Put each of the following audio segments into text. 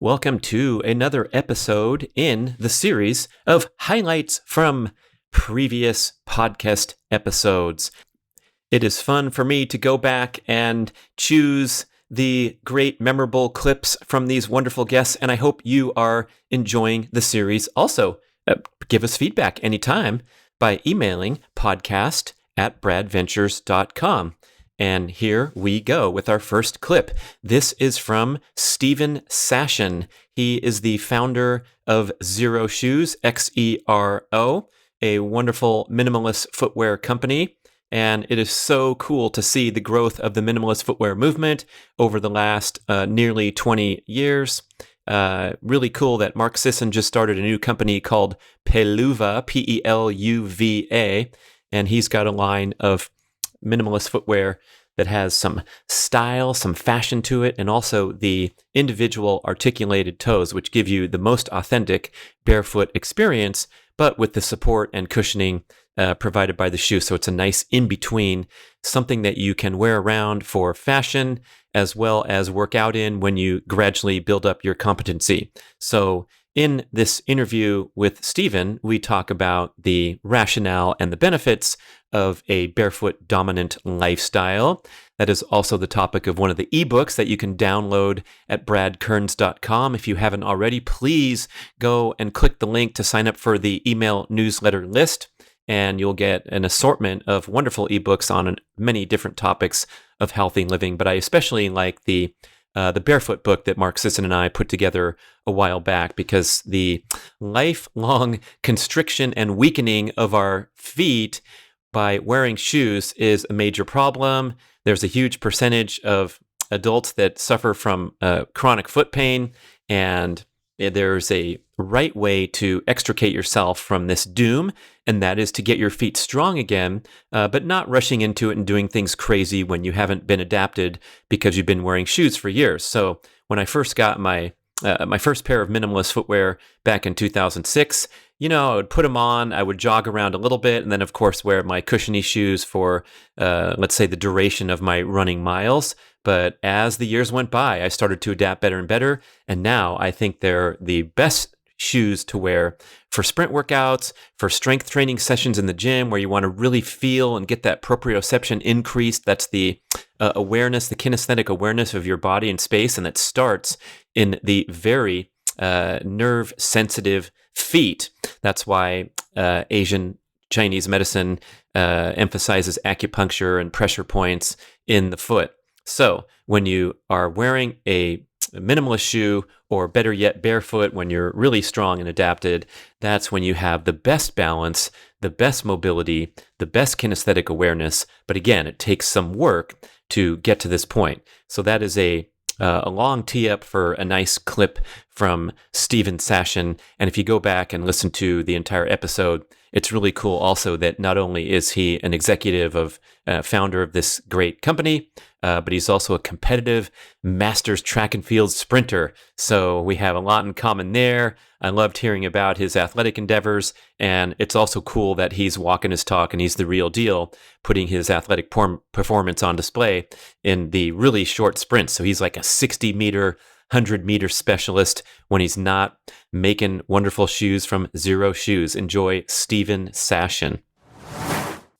Welcome to another episode in the series of highlights from previous podcast episodes. It is fun for me to go back and choose the great memorable clips from these wonderful guests, and I hope you are enjoying the series. Also, give us feedback anytime by emailing podcast@bradventures.com. And here we go with our first clip. This is from Steven Sashen. He is the founder of Xero Shoes, Xero, a wonderful minimalist footwear company. And it is so cool to see the growth of the minimalist footwear movement over the last nearly 20 years. Really cool that Mark Sisson just started a new company called Peluva, Peluva, and he's got a line of minimalist footwear that has some style, some fashion to it, and also the individual articulated toes, which give you the most authentic barefoot experience, but with the support and cushioning provided by the shoe. So it's a nice in-between, something that you can wear around for fashion as well as work out in when you gradually build up your competency. So in this interview with Steven, we talk about the rationale and the benefits of a barefoot dominant lifestyle. That is also the topic of one of the ebooks that you can download at bradkearns.com. If you haven't already, please go and click the link to sign up for the email newsletter list, and you'll get an assortment of wonderful ebooks on many different topics of healthy living. But I especially like the barefoot book that Mark Sisson and I put together a while back, because the lifelong constriction and weakening of our feet by wearing shoes is a major problem. There's a huge percentage of adults that suffer from chronic foot pain, and there's a right way to extricate yourself from this doom, and that is to get your feet strong again, but not rushing into it and doing things crazy when you haven't been adapted because you've been wearing shoes for years. So when I first got my first pair of minimalist footwear back in 2006, I would put them on, I would jog around a little bit, and then of course wear my cushiony shoes for, let's say, the duration of my running miles. But as the years went by, I started to adapt better and better, and now I think they're the best shoes to wear for sprint workouts, for strength training sessions in the gym where you want to really feel and get that proprioception increased. That's the awareness, the kinesthetic awareness of your body and space, and that starts in the very nerve sensitive feet. That's why Asian Chinese medicine emphasizes acupuncture and pressure points in the foot. So when you are wearing a minimalist shoe, or better yet, barefoot, when you're really strong and adapted, that's when you have the best balance, the best mobility, the best kinesthetic awareness. But again, it takes some work to get to this point. So that is a long tee up for a nice clip from Steven Sashen. And if you go back and listen to the entire episode, it's really cool also that not only is he an executive of founder of this great company, but he's also a competitive masters track and field sprinter. So we have a lot in common there. I loved hearing about his athletic endeavors, and it's also cool that he's walking his talk and he's the real deal, putting his athletic performance on display in the really short sprints. So he's like a 60-meter, 100-meter specialist when he's not making wonderful shoes from Xero Shoes. Enjoy Steven Sashen.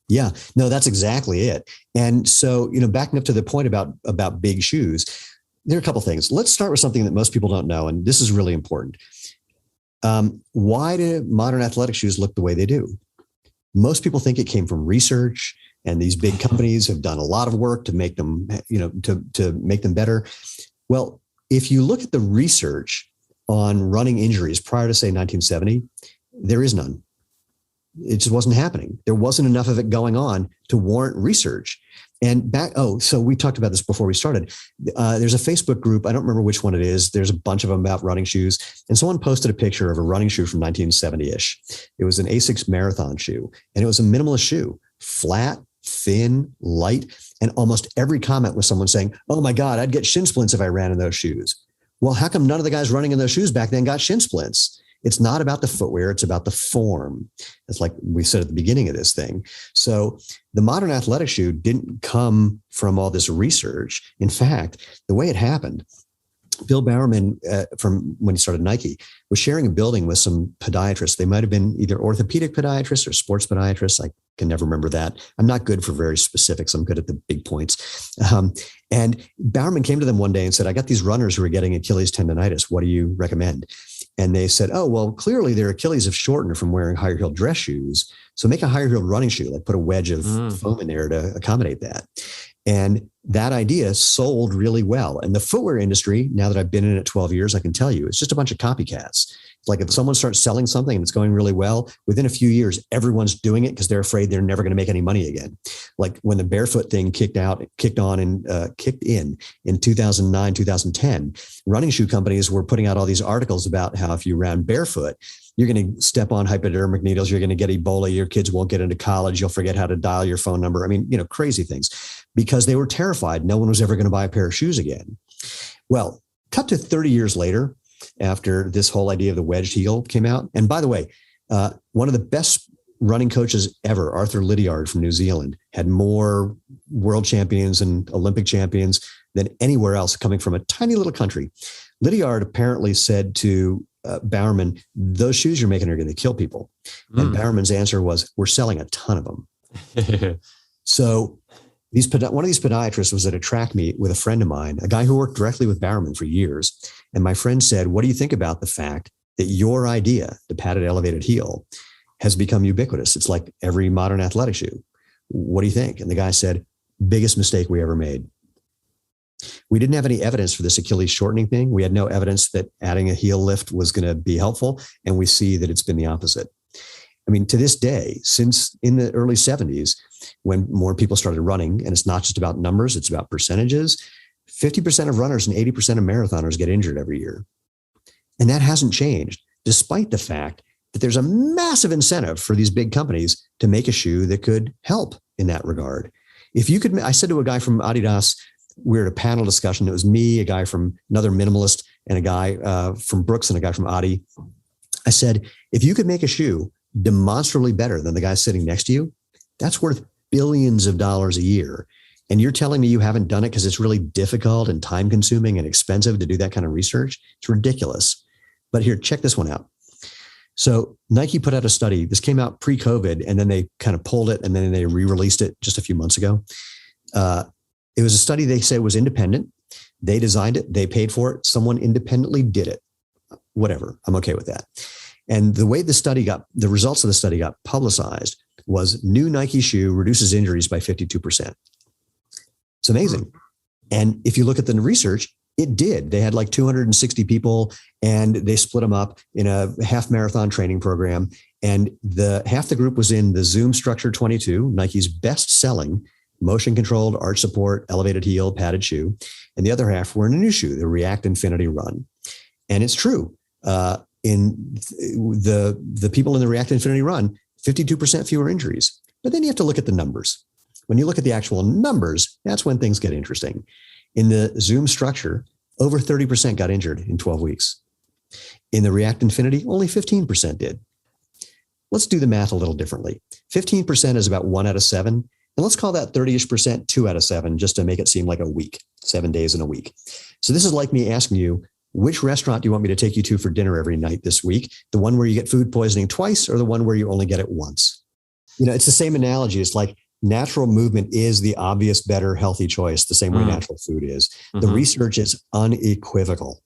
Yeah, no, that's exactly it. And so, backing up to the point about big shoes, there are a couple things. Let's start with something that most people don't know, and this is really important. Why do modern athletic shoes look the way they do? Most people think it came from research, and these big companies have done a lot of work to make them, to make them better. Well, if you look at the research on running injuries prior to, say, 1970, there is none. It just wasn't happening. There wasn't enough of it going on to warrant research. And so we talked about this before we started. There's a Facebook group. I don't remember which one it is. There's a bunch of them about running shoes. And someone posted a picture of a running shoe from 1970-ish. It was an Asics marathon shoe, and it was a minimalist shoe, flat, thin, light. And almost every comment was someone saying, "Oh my God, I'd get shin splints if I ran in those shoes." Well, how come none of the guys running in those shoes back then got shin splints? It's not about the footwear. It's about the form. It's like we said at the beginning of this thing. So the modern athletic shoe didn't come from all this research. In fact, the way it happened Bill Bowerman, from when he started Nike, was sharing a building with some podiatrists. They might have been either orthopedic podiatrists or sports podiatrists. I can never remember that. I'm not good for very specifics. I'm good at the big points. And Bowerman came to them one day and said, I got these runners who are getting Achilles tendonitis. What do you recommend? And they said, oh, well, clearly their Achilles have shortened from wearing higher heeled dress shoes. So make a higher heeled running shoe, like put a wedge of foam in there to accommodate that. And that idea sold really well. And the footwear industry, now that I've been in it 12 years, I can tell you, it's just a bunch of copycats. Like if someone starts selling something and it's going really well, within a few years, everyone's doing it because they're afraid they're never going to make any money again. Like when the barefoot thing kicked in 2009, 2010, running shoe companies were putting out all these articles about how if you ran barefoot, you're going to step on hypodermic needles. You're going to get Ebola. Your kids won't get into college. You'll forget how to dial your phone number. I mean, crazy things, because they were terrified no one was ever going to buy a pair of shoes again. Well, cut to 30 years later, after this whole idea of the wedged heel came out. And by the way, one of the best running coaches ever, Arthur Lydiard from New Zealand, had more world champions and Olympic champions than anywhere else, coming from a tiny little country. Lydiard apparently said to Bowerman, those shoes you're making are going to kill people. And Bowerman's answer was, we're selling a ton of them. So one of these podiatrists was at a track meet with a friend of mine, a guy who worked directly with Bowerman for years. And my friend said, what do you think about the fact that your idea, the padded elevated heel, has become ubiquitous? It's like every modern athletic shoe. What do you think? And the guy said, biggest mistake we ever made. We didn't have any evidence for this Achilles shortening thing. We had no evidence that adding a heel lift was going to be helpful. And we see that it's been the opposite. I mean, to this day, since in the early 70s, when more people started running, and it's not just about numbers, it's about percentages, 50% of runners and 80% of marathoners get injured every year. And that hasn't changed, despite the fact that there's a massive incentive for these big companies to make a shoe that could help in that regard. If you could, I said to a guy from Adidas, we were at a panel discussion. It was me, a guy from another minimalist, and a guy from Brooks and a guy from Adi. I said, if you could make a shoe demonstrably better than the guy sitting next to you, that's worth billions of dollars a year. And you're telling me you haven't done it because it's really difficult and time consuming and expensive to do that kind of research? It's ridiculous. But here, check this one out. So Nike put out a study. This came out pre-COVID, and then they kind of pulled it, and then they re-released it just a few months ago. It was a study they said was independent. They designed it. They paid for it. Someone independently did it. Whatever. I'm okay with that. And the way the results of the study got publicized was new Nike shoe reduces injuries by 52%. It's amazing. And if you look at the research, it did. They had like 260 people, and they split them up in a half marathon training program. And half the group was in the Zoom Structure 22, Nike's best selling motion controlled, arch support, elevated heel, padded shoe. And the other half were in a new shoe, the React Infinity Run. And it's true. In the people in the React Infinity Run, 52% fewer injuries. But then you have to look at the numbers. When you look at the actual numbers, that's when things get interesting. In the Zoom Structure, over 30% got injured in 12 weeks. In the React Infinity, only 15% did. Let's do the math a little differently. 15% is about 1 out of 7. And let's call that 30-ish%, 2 out of 7, just to make it seem like a week, 7 days in a week. So this is like me asking you, which restaurant do you want me to take you to for dinner every night this week? The one where you get food poisoning twice, or the one where you only get it once? It's the same analogy. It's like natural movement is the obvious, better, healthy choice, the same way natural food is. The research is unequivocal.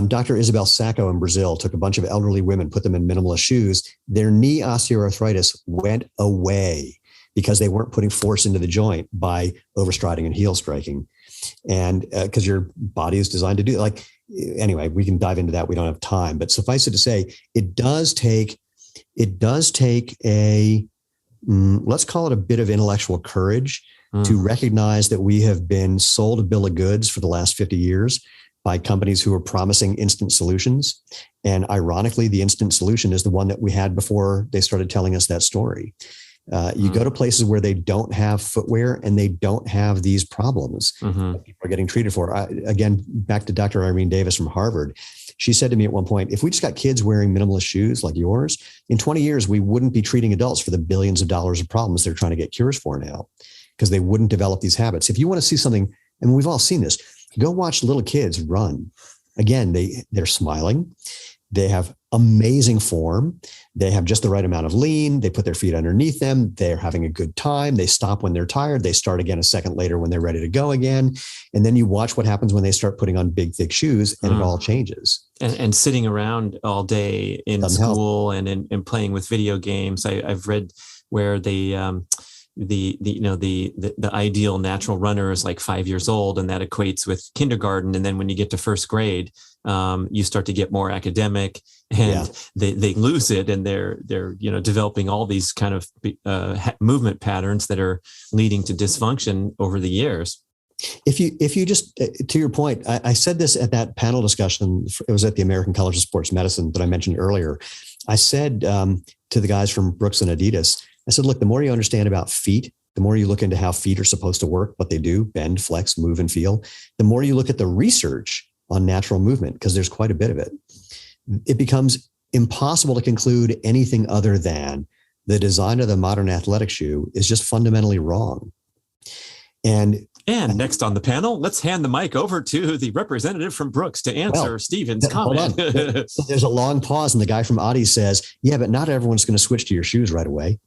Dr. Isabel Sacco in Brazil took a bunch of elderly women, put them in minimalist shoes. Their knee osteoarthritis went away because they weren't putting force into the joint by overstriding and heel striking. And because your body is designed to do it. Anyway, we can dive into that. We don't have time, but suffice it to say, it does take let's call it a bit of intellectual courage to recognize that we have been sold a bill of goods for the last 50 years by companies who are promising instant solutions. And ironically, the instant solution is the one that we had before they started telling us that story. You go to places where they don't have footwear and they don't have these problems that people are getting treated for. Again, back to Dr. Irene Davis from Harvard. She said to me at one point, if we just got kids wearing minimalist shoes like yours, in 20 years, we wouldn't be treating adults for the billions of dollars of problems they're trying to get cures for now, because they wouldn't develop these habits. If you want to see something, and we've all seen this, Go watch little kids run. Again, they're smiling. They have amazing form. They have just the right amount of lean. They put their feet underneath them. They're having a good time. They stop when they're tired. They start again a second later when they're ready to go again. And then you watch what happens when they start putting on big, thick shoes, and it all changes. And sitting around all day in Doesn't school and playing with video games. I've read where the ideal natural runner is like 5 years old, and that equates with kindergarten. And then when you get to first grade, you start to get more academic, and they lose it, and they're developing all these kind of movement patterns that are leading to dysfunction over the years. If you just, to your point, I said this at that panel discussion. It was at the American College of Sports Medicine that I mentioned earlier. I said to the guys from Brooks and Adidas, I said, look, the more you understand about feet, the more you look into how feet are supposed to work, what they do, bend, flex, move, and feel, the more you look at the research on natural movement, because there's quite a bit of it, it becomes impossible to conclude anything other than the design of the modern athletic shoe is just fundamentally wrong. And next on the panel, let's hand the mic over to the representative from Brooks to answer Steven's comment. There's a long pause, and the guy from Audi says, yeah, but not everyone's going to switch to your shoes right away.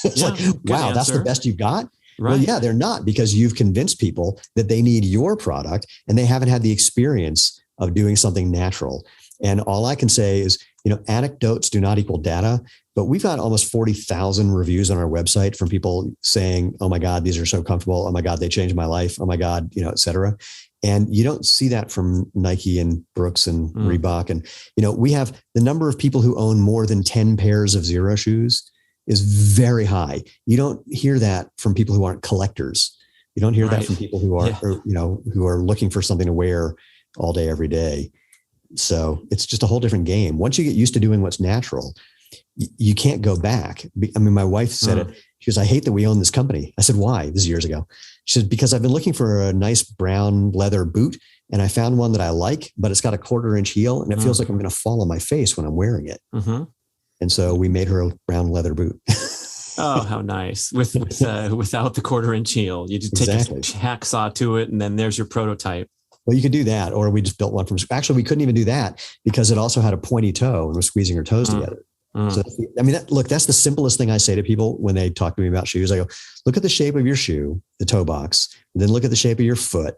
It's like, wow, answer. That's the best you've got? Right. Well, yeah, they're not, because you've convinced people that they need your product, and they haven't had the experience of doing something natural. And all I can say is, anecdotes do not equal data, but we've got almost 40,000 reviews on our website from people saying, oh my God, these are so comfortable. Oh my God, they changed my life. Oh my God, et cetera. And you don't see that from Nike and Brooks and Reebok. And, we have the number of people who own more than 10 pairs of Xero shoes is very high. You don't hear that from people who aren't collectors. You don't hear that from people who are, who are looking for something to wear all day, every day. So it's just a whole different game. Once you get used to doing what's natural, you can't go back. I mean, my wife said it. She goes, I hate that we own this company. I said, why? This is years ago. She said, because I've been looking for a nice brown leather boot, and I found one that I like, but it's got a 1/4-inch heel, and it feels like I'm going to fall on my face when I'm wearing it. Mm-hmm. And so we made her a brown leather boot. Oh, how nice. Without the 1/4-inch heel, you just take a hacksaw to it, and then there's your prototype. Well, you could do that, or we just built one from. Actually, we couldn't even do that because it also had a pointy toe and was squeezing her toes together. So, that's the simplest thing I say to people when they talk to me about shoes. I go, look at the shape of your shoe, the toe box, and then look at the shape of your foot,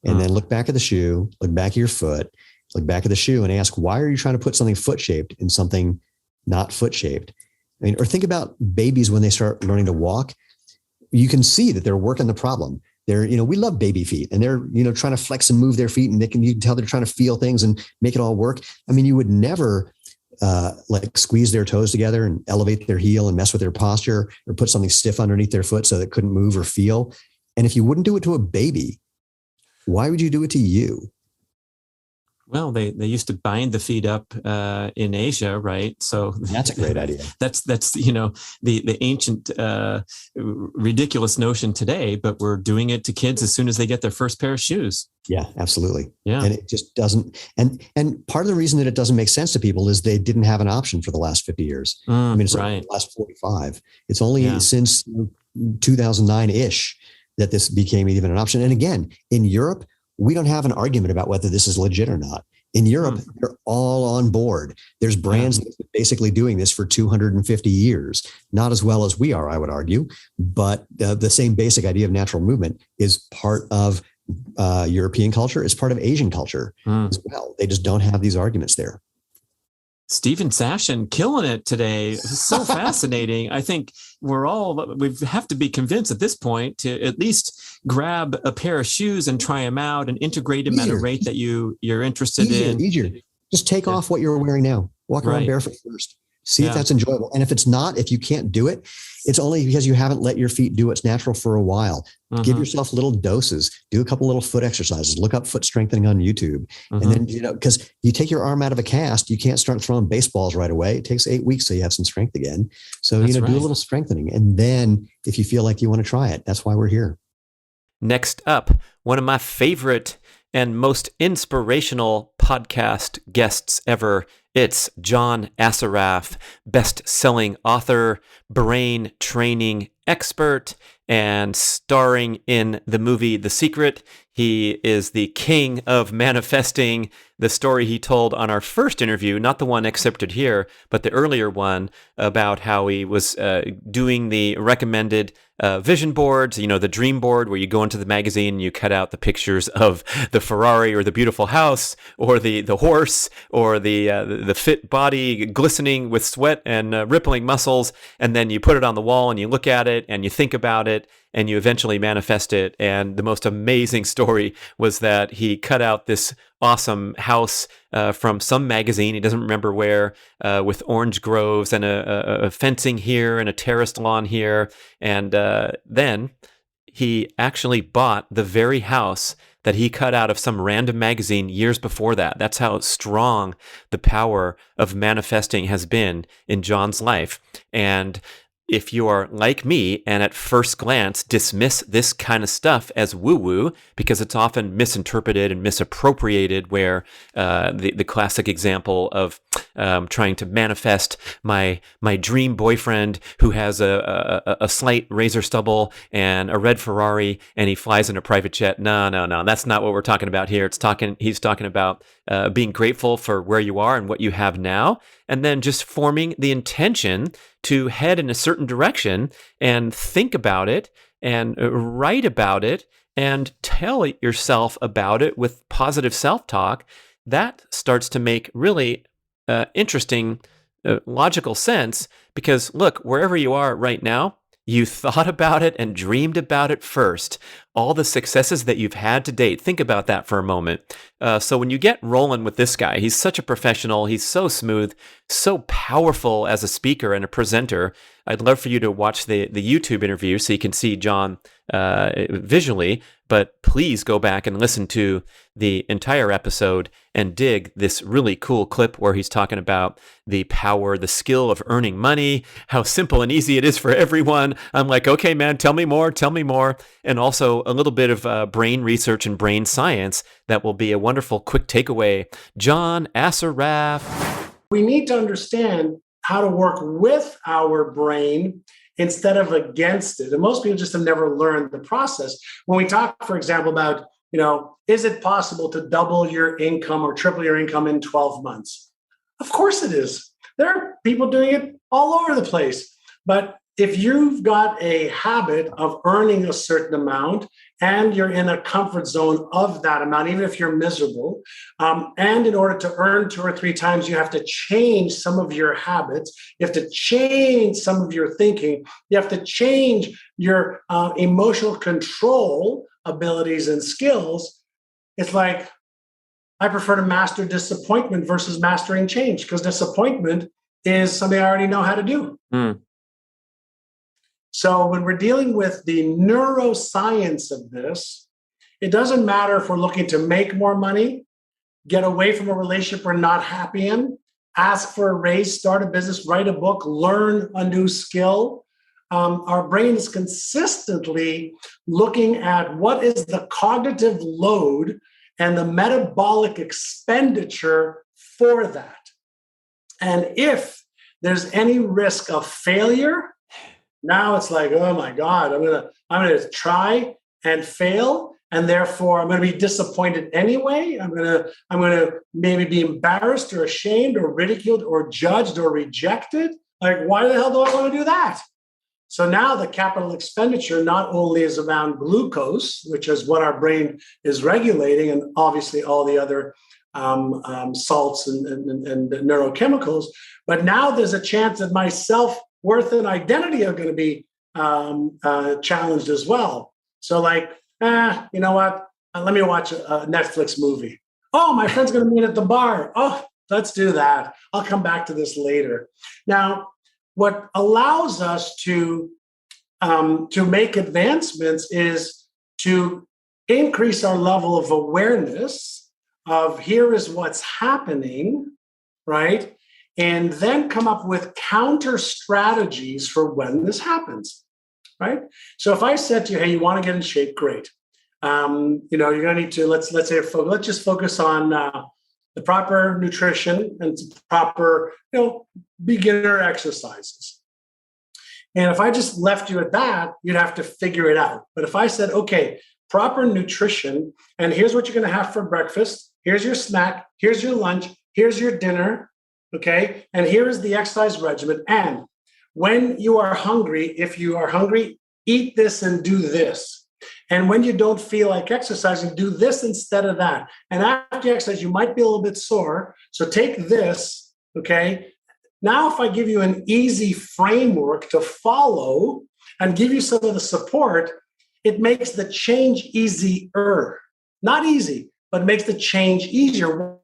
and then look back at the shoe, look back at your foot, look back at the shoe, and ask, why are you trying to put something foot shaped in something not foot shaped? I mean, or think about babies when they start learning to walk. You can see that they're working the problem. They're, we love baby feet, and they're, trying to flex and move their feet, and you can tell they're trying to feel things and make it all work. I mean, you would never squeeze their toes together and elevate their heel and mess with their posture, or put something stiff underneath their foot so that it couldn't move or feel. And if you wouldn't do it to a baby, why would you do it to you? Well, they used to bind the feet up in Asia, right? So that's a great idea. That's the ancient ridiculous notion today, but we're doing it to kids as soon as they get their first pair of shoes. Yeah, absolutely. Yeah, and it just doesn't. And part of the reason that it doesn't make sense to people is they didn't have an option for the last 50 years. It's only the last 45. It's only since 2009-ish that this became even an option. And again, in Europe, we don't have an argument about whether this is legit or not. In Europe, they're all on board. There's brands that are basically doing this for 250 years. Not as well as we are, I would argue, but the same basic idea of natural movement is part of European culture, is part of Asian culture as well. They just don't have these arguments there. Steven Sashen killing it today. So fascinating. I think we have to be convinced at this point to at least grab a pair of shoes and try them out and integrate them at a rate that you're interested in. Easier. Just take off what you're wearing now. Walk around barefoot first. See if that's enjoyable. And if it's not, if you can't do it, it's only because you haven't let your feet do what's natural for a while. Give yourself little doses. Do a couple little foot exercises. Look up foot strengthening on YouTube. And then, because you take your arm out of a cast, you can't start throwing baseballs right away. It takes 8 weeks so you have some strength again. So, do a little strengthening. And then if you feel like you want to try it, that's why we're here. Next up, one of my favorite and most inspirational podcast guests ever. It's John Assaraf, best-selling author, brain training expert, and starring in the movie The Secret. He is the king of manifesting. The story he told on our first interview, not the one accepted here, but the earlier one, about how he was doing the recommended vision boards, the dream board where you go into the magazine and you cut out the pictures of the Ferrari or the beautiful house or the horse or the fit body glistening with sweat and rippling muscles, and then you put it on the wall and you look at it and you think about it and you eventually manifest it. And the most amazing story was that he cut out this awesome house from some magazine, he doesn't remember where, with orange groves and a fencing here and a terraced lawn here. And then he actually bought the very house that he cut out of some random magazine years before that. That's how strong the power of manifesting has been in John's life. And if you are like me and at first glance dismiss this kind of stuff as woo-woo because it's often misinterpreted and misappropriated, where the classic example of trying to manifest my dream boyfriend who has a slight razor stubble and a red Ferrari and he flies in a private jet. No, that's not what we're talking about here. He's talking about being grateful for where you are and what you have now, and then just forming the intention to head in a certain direction and think about it and write about it and tell yourself about it with positive self-talk. That starts to make really interesting, logical sense, because look, wherever you are right now, you thought about it and dreamed about it first. All the successes that you've had to date, think about that for a moment. So when you get rolling with this guy, he's such a professional, he's so smooth, so powerful as a speaker and a presenter. I'd love for you to watch the YouTube interview so you can see John visually, but please go back and listen to the entire episode and dig this really cool clip where he's talking about the power, the skill of earning money, how simple and easy it is for everyone. I'm like, okay, man, tell me more. And also a little bit of brain research and brain science that will be a wonderful quick takeaway. John Assaraf. We need to understand how to work with our brain instead of against it. And most people just have never learned the process. When we talk, for example, about, is it possible to double your income or triple your income in 12 months? Of course it is. There are people doing it all over the place. But if you've got a habit of earning a certain amount and you're in a comfort zone of that amount, even if you're miserable, and in order to earn 2 or 3 times, you have to change some of your habits. You have to change some of your thinking. You have to change your emotional control abilities and skills. It's like, I prefer to master disappointment versus mastering change, because disappointment is something I already know how to do. So when we're dealing with the neuroscience of this, it doesn't matter if we're looking to make more money, get away from a relationship we're not happy in, ask for a raise, start a business, write a book, learn a new skill. Our brain is consistently looking at what is the cognitive load and the metabolic expenditure for that. And if there's any risk of failure, now it's like, oh my God, I'm gonna try and fail, and therefore I'm gonna be disappointed anyway. I'm gonna maybe be embarrassed or ashamed or ridiculed or judged or rejected. Like, why the hell do I want to do that? So now the capital expenditure not only is around glucose, which is what our brain is regulating, and obviously all the other salts and neurochemicals, but now there's a chance that my self-worth and identity are going to be challenged as well. So like, you know what? Let me watch a Netflix movie. Oh, my friend's going to meet at the bar. Oh, let's do that. I'll come back to this later. Now, what allows us to make advancements is to increase our level of awareness of here is what's happening, right? And then come up with counter strategies for when this happens, right? So if I said to you, hey, you want to get in shape, great. You're going to need to, let's just focus on the proper nutrition and proper, beginner exercises. And if I just left you at that, you'd have to figure it out. But if I said, okay, proper nutrition, and here's what you're going to have for breakfast, here's your snack, here's your lunch, here's your dinner, okay, and here is the exercise regimen. And when you are hungry, if you are hungry, eat this and do this. And when you don't feel like exercising, do this instead of that. And after you exercise, you might be a little bit sore. So take this, okay? Now, if I give you an easy framework to follow and give you some of the support, it makes the change easier. Not easy, but makes the change easier.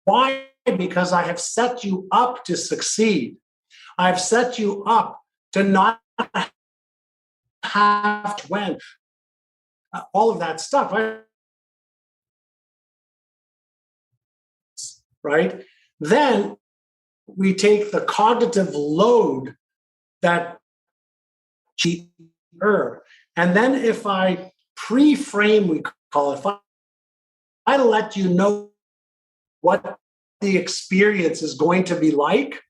Why? Because I have set you up to succeed. I've set you up to not have to win. All of that stuff, right? Then we take the cognitive load that cheaper. And then if I pre-frame, we call it, if I let you know what the experience is going to be like,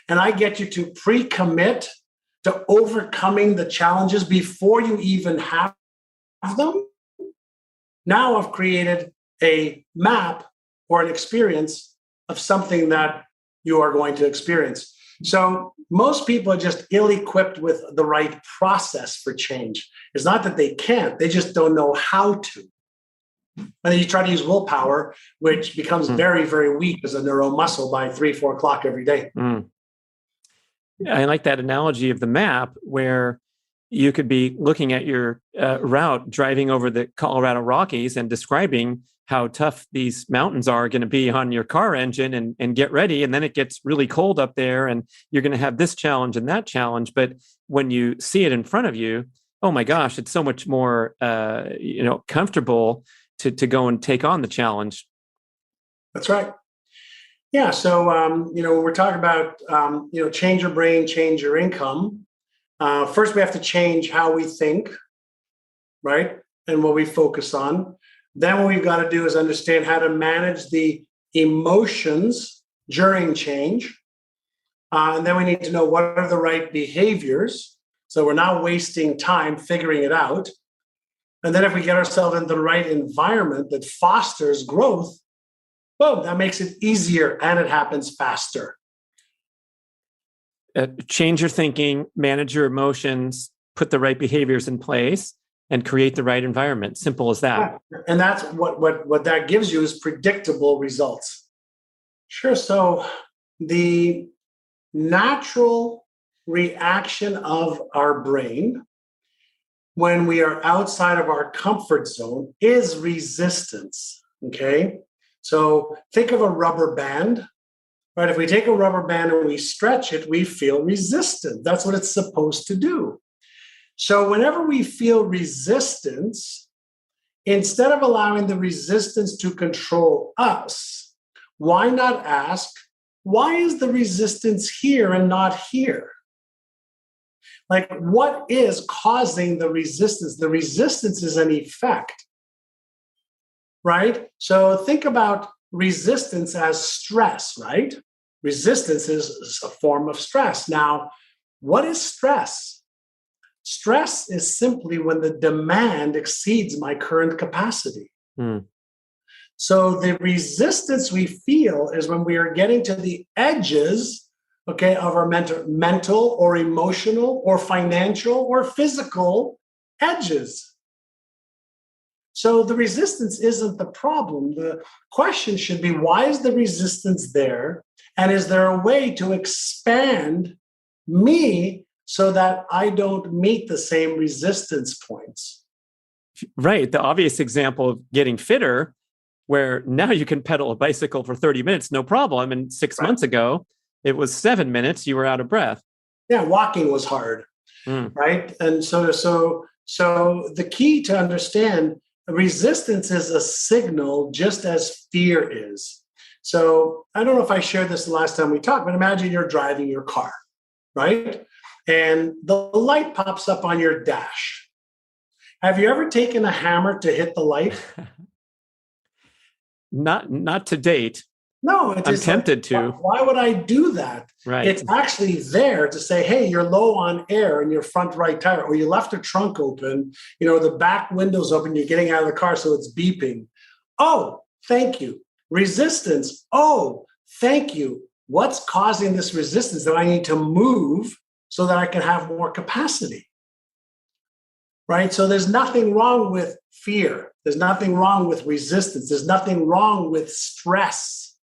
and I get you to pre-commit to overcoming the challenges before you even have them, now I've created a map or an experience of something that you are going to experience. So most people are just ill-equipped with the right process for change. It's not that they can't, they just don't know how to. And then you try to use willpower, which becomes very, very weak as a neuromuscle by 3-4 o'clock every day. I like that analogy of the map where you could be looking at your route, driving over the Colorado Rockies and describing how tough these mountains are going to be on your car engine and get ready. And then it gets really cold up there and you're going to have this challenge and that challenge. But when you see it in front of you, oh my gosh, it's so much more, comfortable to go and take on the challenge. That's right. Yeah. So, when we're talking about, change your brain, change your income. First, we have to change how we think, right? And what we focus on. Then what we've got to do is understand how to manage the emotions during change. And then we need to know what are the right behaviors. So we're not wasting time figuring it out. And then if we get ourselves in the right environment that fosters growth, boom, that makes it easier and it happens faster. Change your thinking, manage your emotions, put the right behaviors in place, and create the right environment. Simple as that. Yeah. And that's what that gives you is predictable results. Sure. So the natural reaction of our brain when we are outside of our comfort zone is resistance. Okay. So think of a rubber band, right? If we take a rubber band and we stretch it, we feel resistant. That's what it's supposed to do. So whenever we feel resistance, instead of allowing the resistance to control us, why not ask, why is the resistance here and not here? Like, what is causing the resistance? The resistance is an effect, right? So think about resistance as stress, right? Resistance is a form of stress. Now, what is stress? Stress is simply when the demand exceeds my current capacity. So the resistance we feel is when we are getting to the edges, okay, of our mental or emotional or financial or physical edges. So the resistance isn't the problem. The question should be, why is the resistance there? And is there a way to expand me so that I don't meet the same resistance points? Right. The obvious example of getting fitter, where now you can pedal a bicycle for 30 minutes, no problem. And 6 months ago, it was 7 minutes, you were out of breath. Yeah, walking was hard, right? And so the key to understand, resistance is a signal just as fear is. So I don't know if I shared this the last time we talked, but imagine you're driving your car, right? And the light pops up on your dash. Have you ever taken a hammer to hit the light? Not to date. No, it's I'm just tempted like, to. why would I do that? Right. It's actually there to say, hey, you're low on air in your front right tire, or you left a trunk open, the back window's open, you're getting out of the car, so it's beeping. Oh, thank you. Resistance. Oh, thank you. What's causing this resistance that I need to move so that I can have more capacity? Right? So there's nothing wrong with fear. There's nothing wrong with resistance. There's nothing wrong with stress,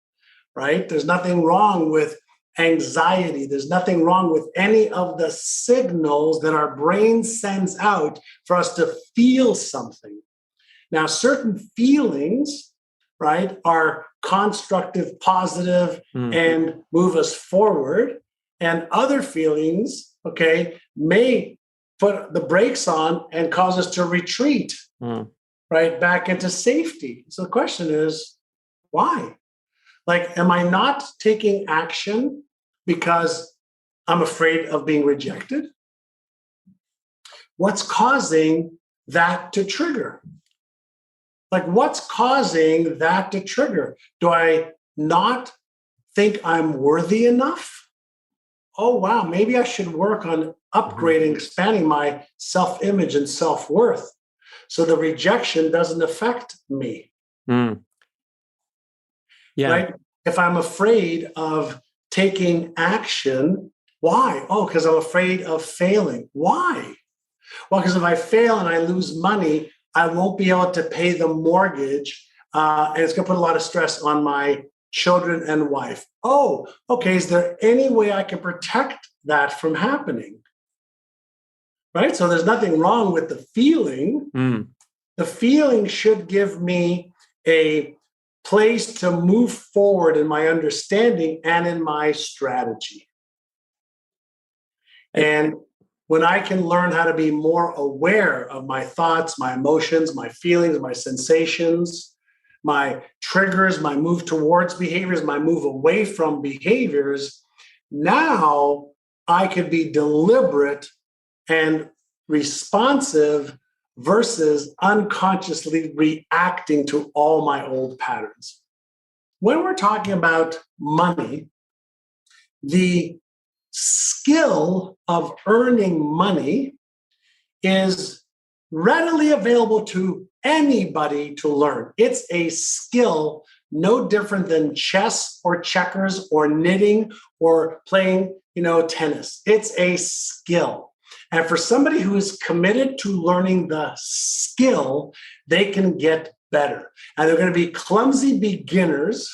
right? There's nothing wrong with anxiety. There's nothing wrong with any of the signals that our brain sends out for us to feel something. Now, certain feelings, right, are constructive, positive, and move us forward. And other feelings, okay, may put the brakes on and cause us to retreat, right, back into safety. So the question is, why? Like, am I not taking action because I'm afraid of being rejected? What's causing that to trigger? Like, what's causing that to trigger? Do I not think I'm worthy enough? Oh, wow, maybe I should work on upgrading, expanding my self-image and self-worth so the rejection doesn't affect me. Yeah. Right? If I'm afraid of taking action, why? Oh, because I'm afraid of failing. Why? Well, because if I fail and I lose money, I won't be able to pay the mortgage, and it's going to put a lot of stress on my children and wife. Oh, okay. Is there any way I can protect that from happening? Right? So there's nothing wrong with the feeling. The feeling should give me a place to move forward in my understanding and in my strategy. And when I can learn how to be more aware of my thoughts, my emotions, my feelings, my sensations, my triggers, my move towards behaviors, my move away from behaviors, now I can be deliberate and responsive versus unconsciously reacting to all my old patterns. When we're talking about money, the skill of earning money is readily available to anybody to learn. It's a skill no different than chess or checkers or knitting or playing, tennis. It's a skill. And for somebody who is committed to learning the skill, they can get better. And they're going to be clumsy beginners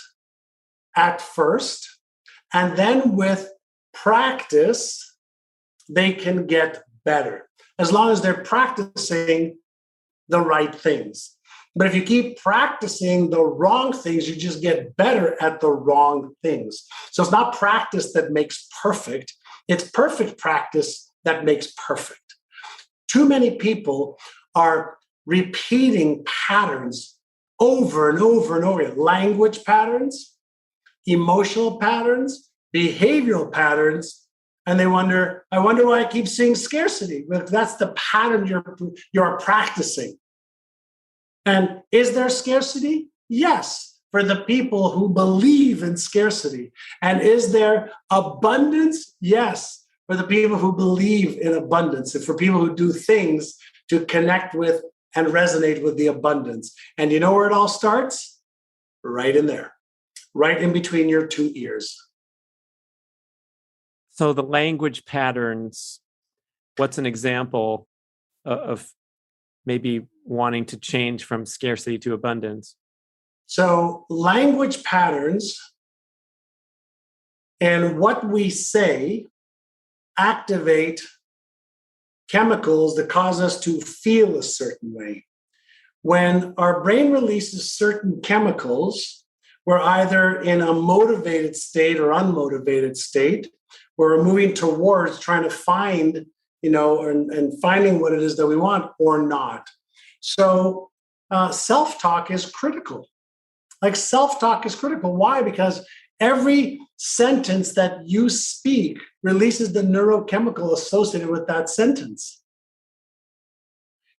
at first. And then with practice, they can get better, as long as they're practicing the right things. But if you keep practicing the wrong things, you just get better at the wrong things. So it's not practice that makes perfect. It's perfect practice that makes perfect. Too many people are repeating patterns over and over and over again. Language patterns, emotional patterns, behavioral patterns, and I wonder why I keep seeing scarcity. But that's the pattern you're practicing. And is there scarcity? Yes, for the people who believe in scarcity. And is there abundance? Yes, for the people who believe in abundance and for people who do things to connect with and resonate with the abundance. And you know where it all starts? Right in there, right in between your two ears. So the language patterns, what's an example of maybe wanting to change from scarcity to abundance? So language patterns and what we say activate chemicals that cause us to feel a certain way. When our brain releases certain chemicals, we're either in a motivated state or unmotivated state, where we're moving towards trying to find, and finding what it is that we want or not. So self-talk is critical. Like self-talk is critical. Why? Because every sentence that you speak releases the neurochemical associated with that sentence.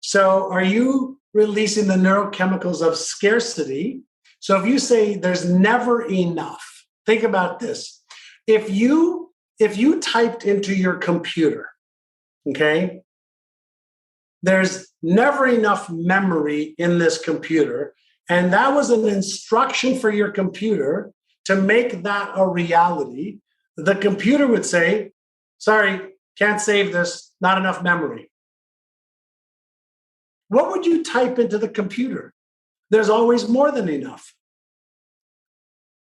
So are you releasing the neurochemicals of scarcity So if you say there's never enough, think about this. If you typed into your computer, okay, there's never enough memory in this computer, and that was an instruction for your computer to make that a reality, the computer would say, sorry, can't save this, not enough memory. What would you type into the computer? There's always more than enough,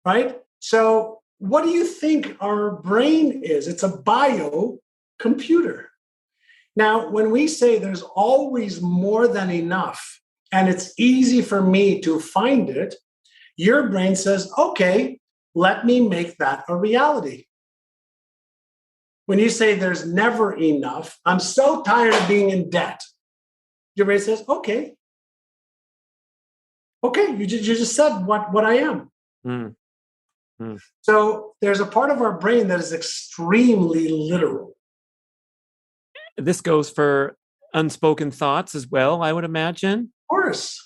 right? So what do you think our brain is? It's a bio computer. Now, when we say there's always more than enough, and it's easy for me to find it, your brain says, okay, let me make that a reality. When you say there's never enough, I'm so tired of being in debt. Your brain says, okay, you just said what I am. Mm. Mm. So there's a part of our brain that is extremely literal. This goes for unspoken thoughts as well, I would imagine.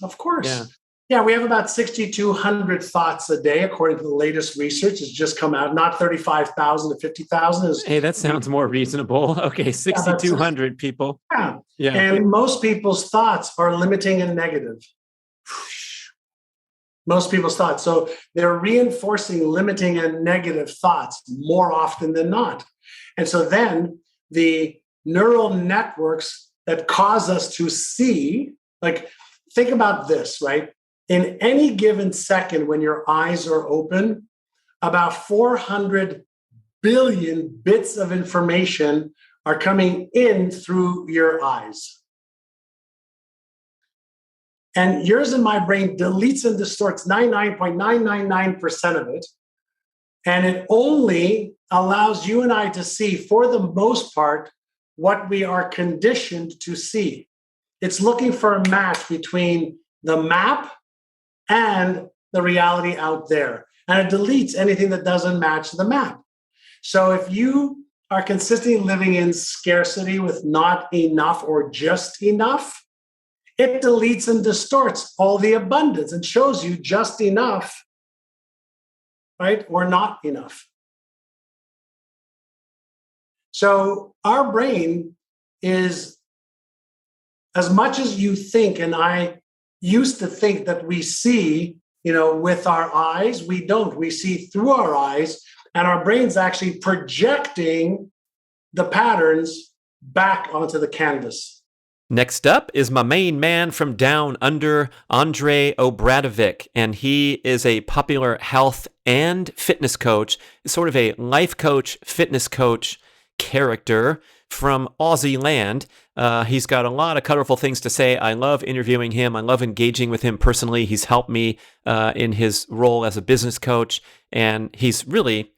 Of course. Yeah, we have about 6,200 thoughts a day, according to the latest research. It's just come out, not 35,000 to 50,000. Hey, that sounds more reasonable. Okay, 6,200 people. Yeah. And most people's thoughts are limiting and negative. Most people's thoughts. So they're reinforcing limiting and negative thoughts more often than not. And so then the neural networks that cause us to see, like, think about this, right? In any given second, when your eyes are open, about 400 billion bits of information are coming in through your eyes. And yours and my brain deletes and distorts 99.999% of it. And it only allows you and I to see, for the most part, what we are conditioned to see. It's looking for a match between the map and the reality out there. And it deletes anything that doesn't match the map. So if you are consistently living in scarcity with not enough or just enough, it deletes and distorts all the abundance and shows you just enough, right? Or not enough. So our brain is, as much as you think, and I used to think that we see, with our eyes, we don't. We see through our eyes, and our brain's actually projecting the patterns back onto the canvas. Next up is my main man from down under, Andre Obradovic, and he is a popular health and fitness coach, sort of a life coach, fitness coach character from Aussie land. He's got a lot of colorful things to say. I love interviewing him. I love engaging with him personally. He's helped me in his role as a business coach, and he's really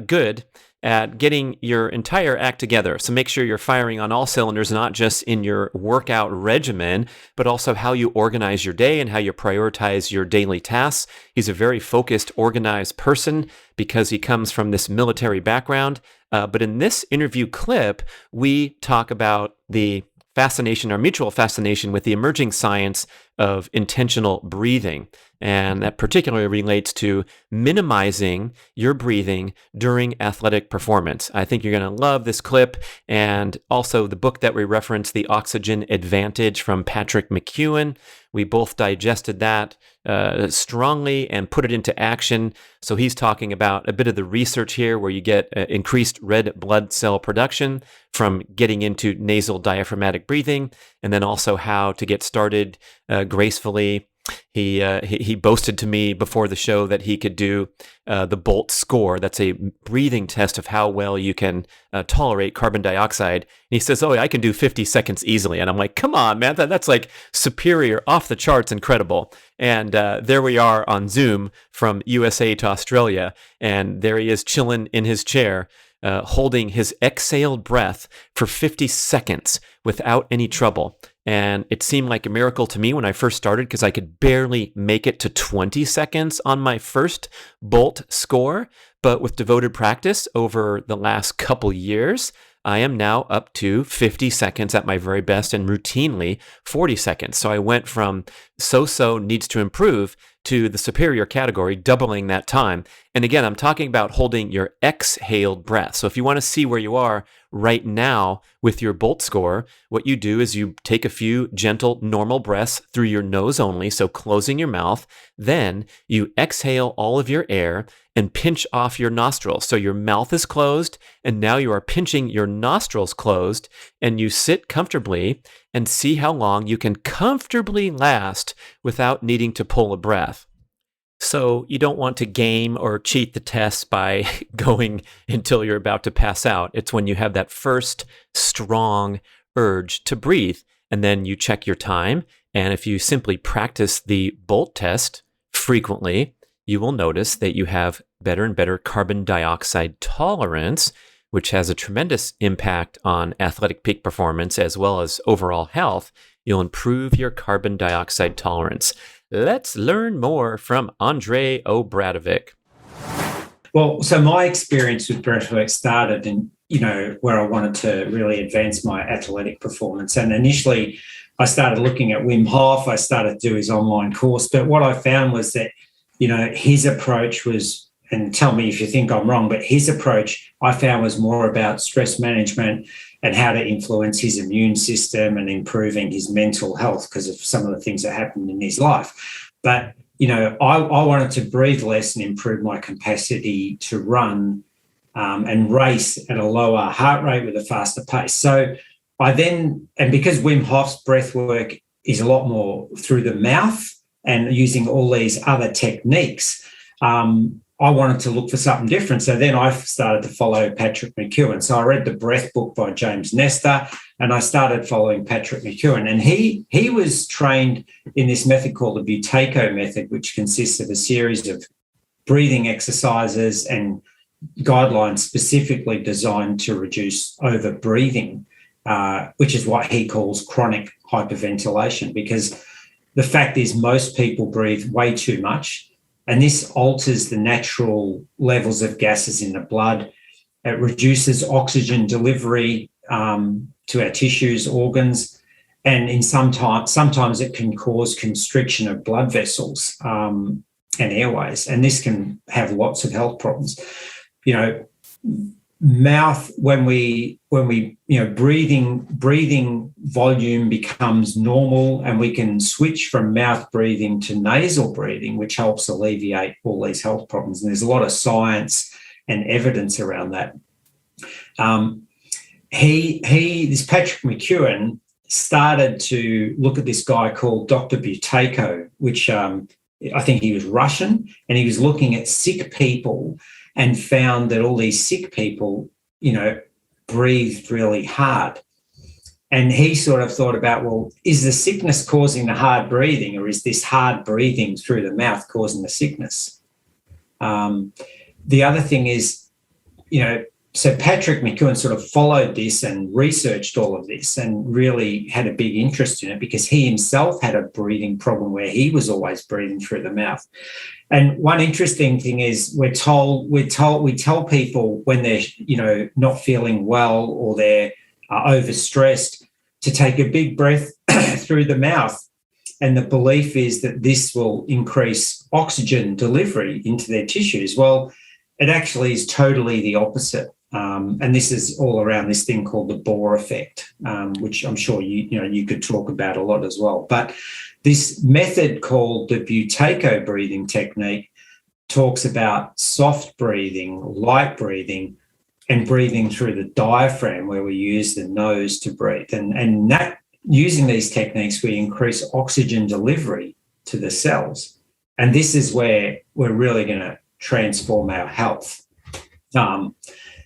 good at getting your entire act together. So make sure you're firing on all cylinders, not just in your workout regimen, but also how you organize your day and how you prioritize your daily tasks. He's a very focused, organized person because he comes from this military background. But in this interview clip, we talk about the fascination, our mutual fascination with the emerging science of intentional breathing. And that particularly relates to minimizing your breathing during athletic performance. I think you're going to love this clip, and also the book that we referenced, The Oxygen Advantage from Patrick McEwen. We both digested that strongly and put it into action. So he's talking about a bit of the research here where you get increased red blood cell production from getting into nasal diaphragmatic breathing, and then also how to get started gracefully. He boasted to me before the show that he could do the Bolt score. That's a breathing test of how well you can tolerate carbon dioxide. And he says, "Oh, I can do 50 seconds easily." And I'm like, "Come on, man, that's like superior, off the charts, incredible." And there we are on Zoom from USA to Australia, and there he is chilling in his chair, holding his exhaled breath for 50 seconds without any trouble. And it seemed like a miracle to me when I first started because I could barely make it to 20 seconds on my first Bolt score. But with devoted practice over the last couple years, I am now up to 50 seconds at my very best and routinely 40 seconds. So I went from so-so needs to improve to the superior category, doubling that time. And again, I'm talking about holding your exhaled breath. So if you want to see where you are right now with your Bolt score, what you do is you take a few gentle, normal breaths through your nose only, so closing your mouth. Then you exhale all of your air and pinch off your nostrils. So your mouth is closed, and now you are pinching your nostrils closed, and you sit comfortably and see how long you can comfortably last without needing to pull a breath. So you don't want to game or cheat the test by going until you're about to pass out. It's when you have that first strong urge to breathe, and then you check your time. And if you simply practice the Bolt test frequently, you will notice that you have better and better carbon dioxide tolerance, which has a tremendous impact on athletic peak performance as well as overall health. You'll improve your carbon dioxide tolerance. Let's learn more from Andre Obradovic. Well, so my experience with breathwork started in, where I wanted to really advance my athletic performance. And initially, I started looking at Wim Hof. I started to do his online course. But what I found was that, his approach was, and tell me if you think I'm wrong, but his approach I found was more about stress management and how to influence his immune system and improving his mental health because of some of the things that happened in his life. But, I wanted to breathe less and improve my capacity to run and race at a lower heart rate with a faster pace. So and because Wim Hof's breath work is a lot more through the mouth and using all these other techniques, I wanted to look for something different. So then I started to follow Patrick McKeown. So I read the Breath book by James Nestor, and I started following Patrick McKeown. And he was trained in this method called the Buteyko method, which consists of a series of breathing exercises and guidelines specifically designed to reduce over-breathing, which is what he calls chronic hyperventilation, because the fact is most people breathe way too much. And this alters the natural levels of gases in the blood. It reduces oxygen delivery to our tissues, organs, and sometimes it can cause constriction of blood vessels and airways. And this can have lots of health problems. Mouth, when we breathing volume becomes normal, and we can switch from mouth breathing to nasal breathing, which helps alleviate all these health problems. And there's a lot of science and evidence around that. This Patrick McKeown started to look at this guy called Dr. Buteyko, which I think he was Russian, and he was looking at sick people and found that all these sick people, breathed really hard. And he sort of thought about, well, is the sickness causing the hard breathing, or is this hard breathing through the mouth causing the sickness? The other thing is, so Patrick McKeown sort of followed this and researched all of this and really had a big interest in it because he himself had a breathing problem where he was always breathing through the mouth. And one interesting thing is we tell people when they're, not feeling well or they're overstressed to take a big breath through the mouth. And the belief is that this will increase oxygen delivery into their tissues. Well, it actually is totally the opposite. And this is all around this thing called the Bohr effect, which I'm sure you could talk about a lot as well. But this method called the Buteyko breathing technique talks about soft breathing, light breathing, and breathing through the diaphragm, where we use the nose to breathe. And that using these techniques, we increase oxygen delivery to the cells. And this is where we're really going to transform our health.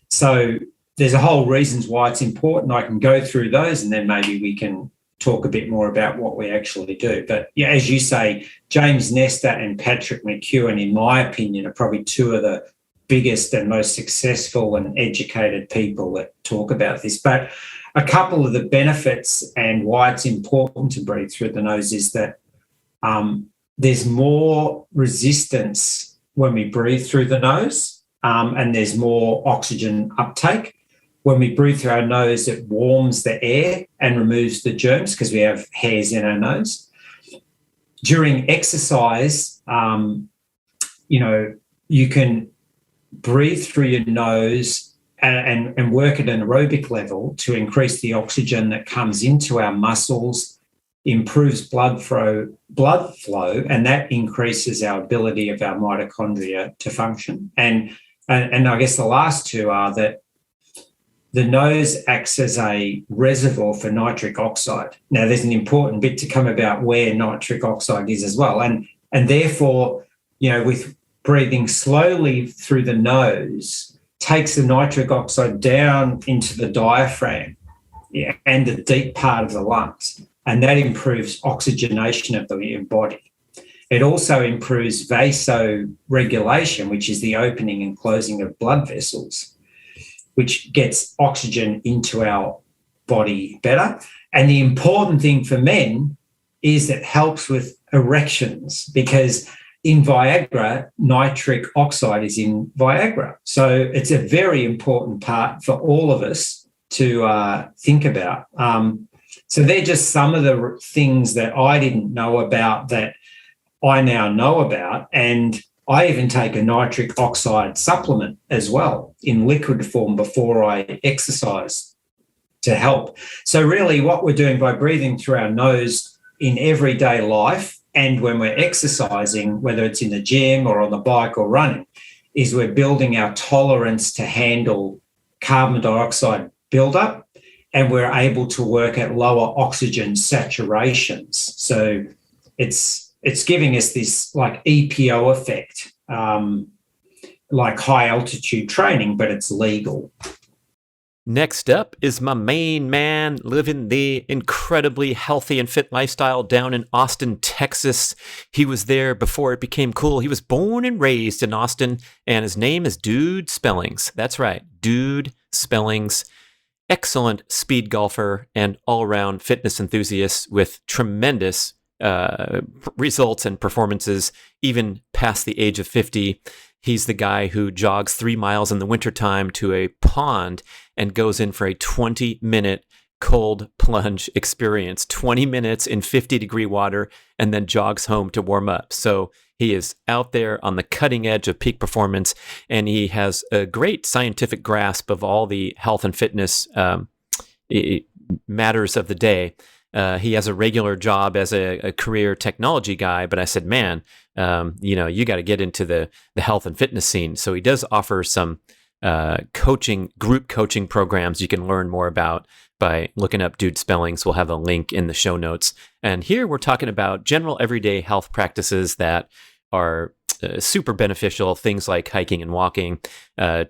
So there's a whole reasons why it's important. I can go through those, and then maybe we can talk a bit more about what we actually do. But yeah, as you say, James Nestor and Patrick McKeown, in my opinion, are probably two of the biggest and most successful and educated people that talk about this. But a couple of the benefits and why it's important to breathe through the nose is that there's more resistance when we breathe through the nose, and there's more oxygen uptake. When we breathe through our nose, it warms the air and removes the germs because we have hairs in our nose. During exercise, you can breathe through your nose and work at an aerobic level to increase the oxygen that comes into our muscles, improves blood flow, and that increases our ability of our mitochondria to function. And I guess the last two are that the nose acts as a reservoir for nitric oxide. Now, there's an important bit to come about where nitric oxide is as well. And therefore, with breathing slowly through the nose, takes the nitric oxide down into the diaphragm and the deep part of the lungs. And that improves oxygenation of the body. It also improves vasoregulation, which is the opening and closing of blood vessels, which gets oxygen into our body better. And the important thing for men is it helps with erections, because in Viagra, nitric oxide is in Viagra. So it's a very important part for all of us to think about. So they're just some of the things that I didn't know about that I now know about. And I even take a nitric oxide supplement as well in liquid form before I exercise to help. So really what we're doing by breathing through our nose in everyday life and when we're exercising, whether it's in the gym or on the bike or running, is we're building our tolerance to handle carbon dioxide buildup, and we're able to work at lower oxygen saturations. So it's giving us this like EPO effect, like high altitude training, but it's legal. Next up is my main man living the incredibly healthy and fit lifestyle down in Austin, Texas. He was there before it became cool. He was born and raised in Austin, and his name is Dude Spellings. That's right, Dude Spellings. Excellent speed golfer and all-around fitness enthusiast with tremendous results and performances, even past the age of 50. He's the guy who jogs 3 miles in the wintertime to a pond and goes in for a 20-minute cold plunge experience, 20 minutes in 50-degree water, and then jogs home to warm up. So he is out there on the cutting edge of peak performance, and he has a great scientific grasp of all the health and fitness matters of the day. He has a regular job as a career technology guy, but I said, man, you got to get into the health and fitness scene. So he does offer some group coaching programs you can learn more about by looking up Dude Spellings. We'll have a link in the show notes. And here we're talking about general everyday health practices that are super beneficial, things like hiking and walking,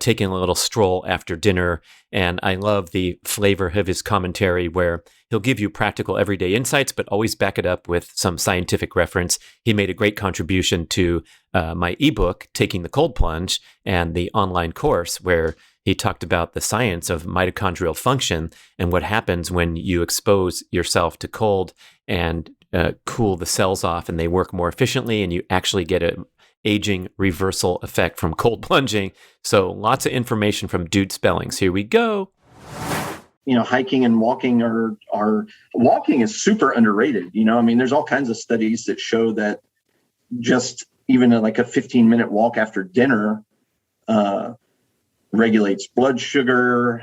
taking a little stroll after dinner. And I love the flavor of his commentary where he'll give you practical everyday insights, but always back it up with some scientific reference. He made a great contribution to my ebook, Taking the Cold Plunge, and the online course where he talked about the science of mitochondrial function and what happens when you expose yourself to cold and cool the cells off, and they work more efficiently, and you actually get an aging reversal effect from cold plunging. So lots of information from Dude Spellings. Here we go. Hiking and walking are walking is super underrated. There's all kinds of studies that show that just even like a 15-minute walk after dinner regulates blood sugar.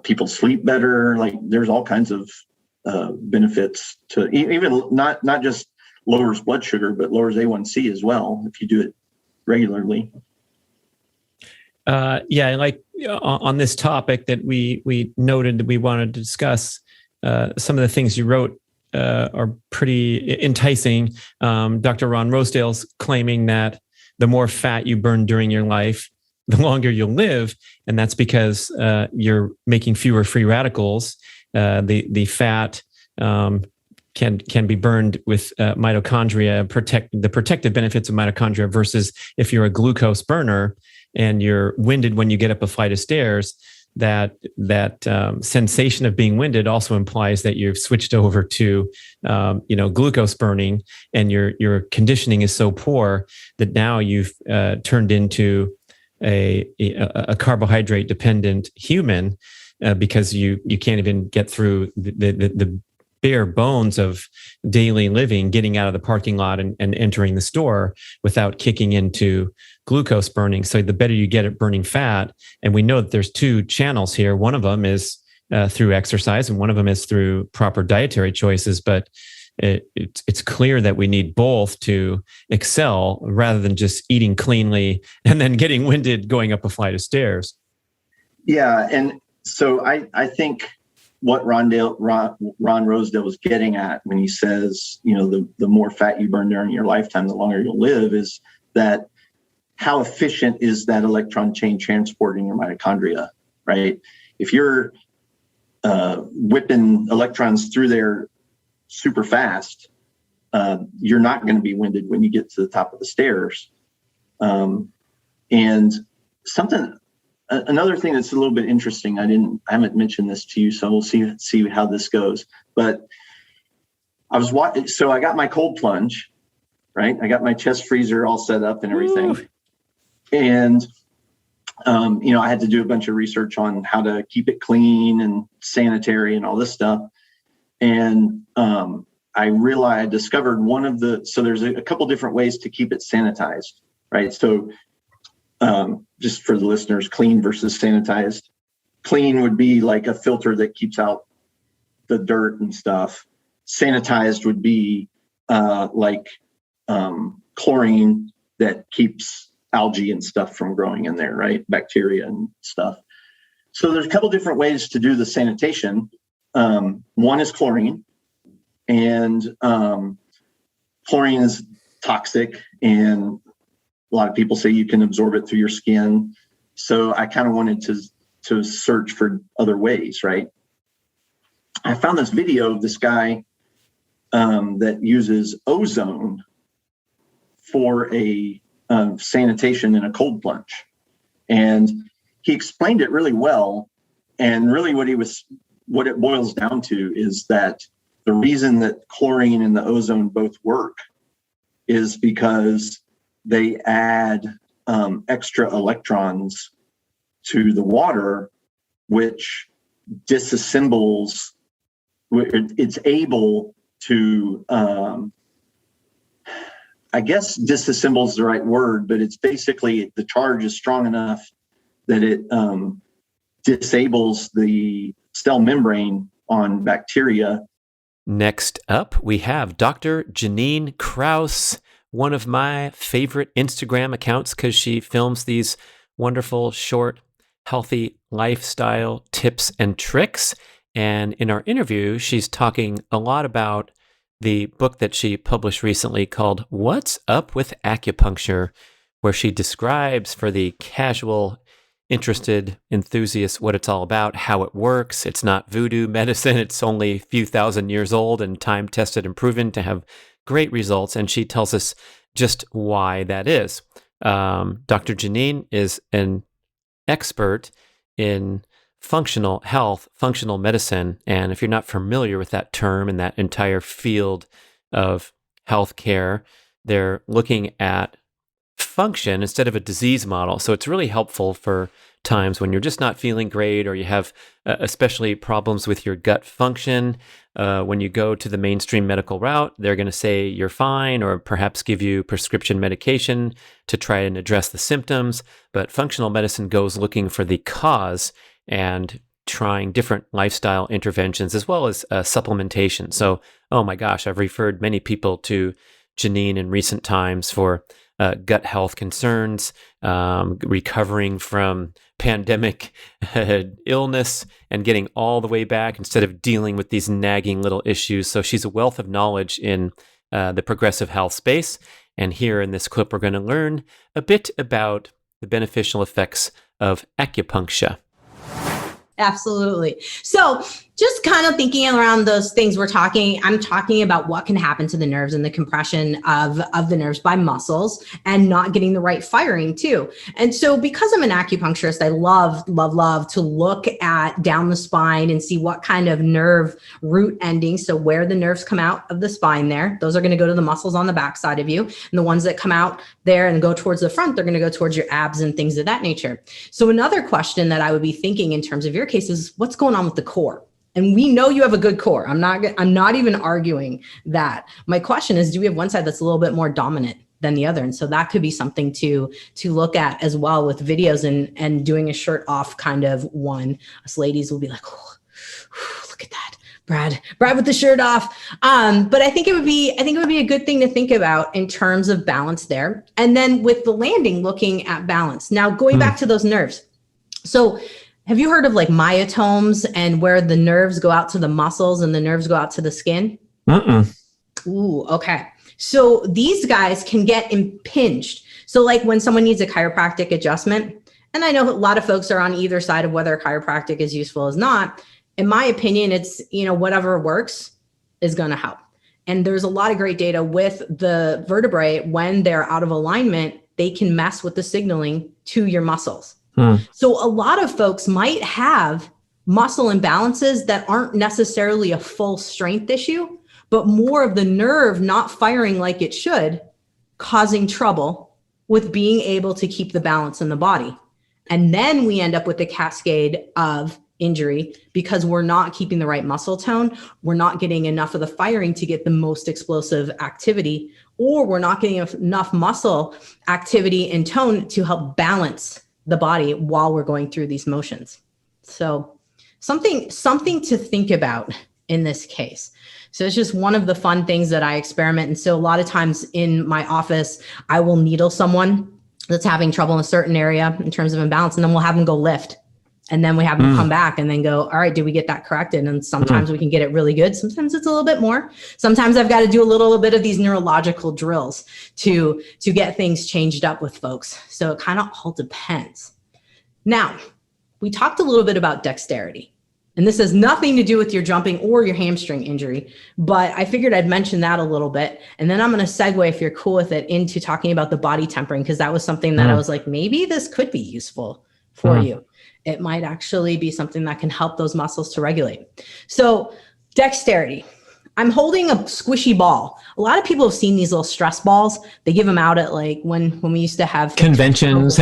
People sleep better. Like there's all kinds of benefits to even not just lowers blood sugar, but lowers A1C as well if you do it regularly. Like on this topic that we noted that we wanted to discuss, some of the things you wrote are pretty enticing. Dr. Ron Rosedale's claiming that the more fat you burn during your life, the longer you'll live, and that's because you're making fewer free radicals. The fat can be burned with mitochondria, the protective benefits of mitochondria, versus if you're a glucose burner and you're winded when you get up a flight of stairs, that sensation of being winded also implies that you've switched over to glucose burning, and your conditioning is so poor that now you've turned into a carbohydrate dependent human because you can't even get through the bare bones of daily living, getting out of the parking lot and entering the store without kicking into glucose burning. So the better you get at burning fat, and we know that there's two channels here. One of them is through exercise, and one of them is through proper dietary choices. But it's clear that we need both to excel, rather than just eating cleanly and then getting winded going up a flight of stairs. Yeah, and so I think what Ron Rosedale was getting at when he says, the more fat you burn during your lifetime, the longer you'll live, is that how efficient is that electron chain transport in your mitochondria, right? If you're whipping electrons through there super fast, you're not going to be winded when you get to the top of the stairs. And another thing that's a little bit interesting, I haven't mentioned this to you, so we'll see how this goes. But so I got my cold plunge, right? I got my chest freezer all set up and everything. Ooh. And, I had to do a bunch of research on how to keep it clean and sanitary and all this stuff. And I discovered so there's a couple different ways to keep it sanitized, right? So just for the listeners, clean versus sanitized. Clean would be like a filter that keeps out the dirt and stuff. Sanitized would be like chlorine that keeps algae and stuff from growing in there, right? Bacteria and stuff. So there's a couple different ways to do the sanitation. One is chlorine, and chlorine is toxic, and a lot of people say you can absorb it through your skin. So I kind of wanted to search for other ways, right? I found this video of this guy that uses ozone for a sanitation in a cold plunge. And he explained it really well. And really what it boils down to is that the reason that chlorine and the ozone both work is because they add extra electrons to the water, which disassembles. It's able to, I guess disassemble is the right word, but it's basically the charge is strong enough that it disables the cell membrane on bacteria. Next up, we have Dr. Janine Krause, one of my favorite Instagram accounts because she films these wonderful, short, healthy lifestyle tips and tricks. And in our interview, she's talking a lot about the book that she published recently called What's Up with Acupuncture, where she describes for the casual, interested enthusiast what it's all about, how it works. It's not voodoo medicine. It's only a few thousand years old and time-tested and proven to have great results. And she tells us just why that is. Dr. Janine is an expert in functional health, functional medicine. And if you're not familiar with that term and that entire field of healthcare, they're looking at function instead of a disease model. So it's really helpful for times when you're just not feeling great, or you have especially problems with your gut function. When you go to the mainstream medical route, they're going to say you're fine, or perhaps give you prescription medication to try and address the symptoms. But functional medicine goes looking for the cause and trying different lifestyle interventions as well as supplementation. So, oh my gosh, I've referred many people to Janine in recent times for gut health concerns, recovering from pandemic illness and getting all the way back instead of dealing with these nagging little issues. So she's a wealth of knowledge in the progressive health space. And here in this clip, we're going to learn a bit about the beneficial effects of acupuncture. Absolutely. So just kind of thinking around those things I'm talking about what can happen to the nerves and the compression of the nerves by muscles and not getting the right firing too. And so because I'm an acupuncturist, I love to look at down the spine and see what kind of nerve root endings. So where the nerves come out of the spine there, those are going to go to the muscles on the back side of you. And the ones that come out there and go towards the front, they're going to go towards your abs and things of that nature. So another question that I would be thinking in terms of your case is what's going on with the core? And we know you have a good core. I'm not even arguing that. My question is, do we have one side that's a little bit more dominant than the other? And so that could be something to look at as well with videos and doing a shirt off kind of one. Us ladies will be like, oh, look at that. Brad with the shirt off. But I think it would be a good thing to think about in terms of balance there. And then with the landing, looking at balance. Now, going back to those nerves. So have you heard of like myotomes and where the nerves go out to the muscles and the nerves go out to the skin? Ooh, okay. So these guys can get impinged. So like when someone needs a chiropractic adjustment, and I know a lot of folks are on either side of whether chiropractic is useful or not. In my opinion, it's, whatever works is going to help. And there's a lot of great data with the vertebrae. When they're out of alignment, they can mess with the signaling to your muscles. So a lot of folks might have muscle imbalances that aren't necessarily a full strength issue, but more of the nerve not firing like it should, causing trouble with being able to keep the balance in the body. And then we end up with the cascade of injury because we're not keeping the right muscle tone. We're not getting enough of the firing to get the most explosive activity, or we're not getting enough muscle activity and tone to help balance the body while we're going through these motions. So something to think about in this case. So it's just one of the fun things that I experiment. And so a lot of times in my office, I will needle someone that's having trouble in a certain area in terms of imbalance, and then we'll have them go lift. And then we have them come back and then go, all right, did we get that corrected? And sometimes we can get it really good. Sometimes it's a little bit more. Sometimes I've got to do a little bit of these neurological drills to get things changed up with folks. So it kind of all depends. Now, we talked a little bit about dexterity. And this has nothing to do with your jumping or your hamstring injury, but I figured I'd mention that a little bit. And then I'm going to segue, if you're cool with it, into talking about the body tempering, because that was something that I was like, maybe this could be useful for you. It might actually be something that can help those muscles to regulate. So dexterity. I'm holding a squishy ball. A lot of people have seen these little stress balls. They give them out at like when we used to have conventions.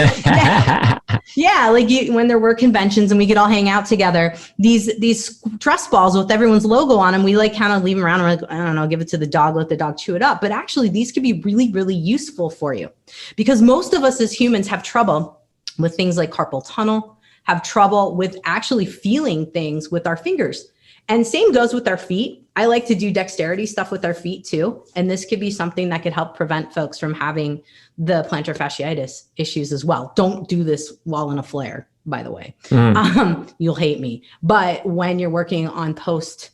Yeah, like when there were conventions and we could all hang out together. These stress balls with everyone's logo on them, we like kind of leave them around and like, I don't know, give it to the dog, let the dog chew it up. But actually, these could be really, really useful for you, because most of us as humans have trouble with things like carpal tunnel, have trouble with actually feeling things with our fingers. And same goes with our feet. I like to do dexterity stuff with our feet too. And this could be something that could help prevent folks from having the plantar fasciitis issues as well. Don't do this while in a flare, by the way. You'll hate me. But when you're working on post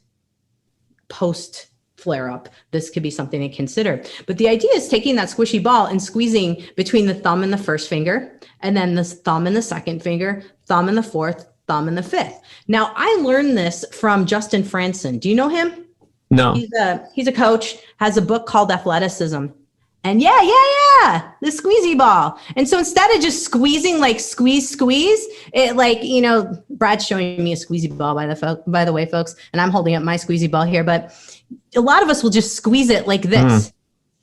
flare up, this could be something to consider. But the idea is taking that squishy ball and squeezing between the thumb and the first finger, and then the thumb and the second finger, thumb and the fourth, thumb and the fifth. Now, I learned this from Justin Franson. Do you know him? No. He's a coach, has a book called Athleticism. And the squeezy ball. And so instead of just squeezing, like squeeze, it like, Brad's showing me a squeezy ball by the way, folks, and I'm holding up my squeezy ball here, but a lot of us will just squeeze it like this.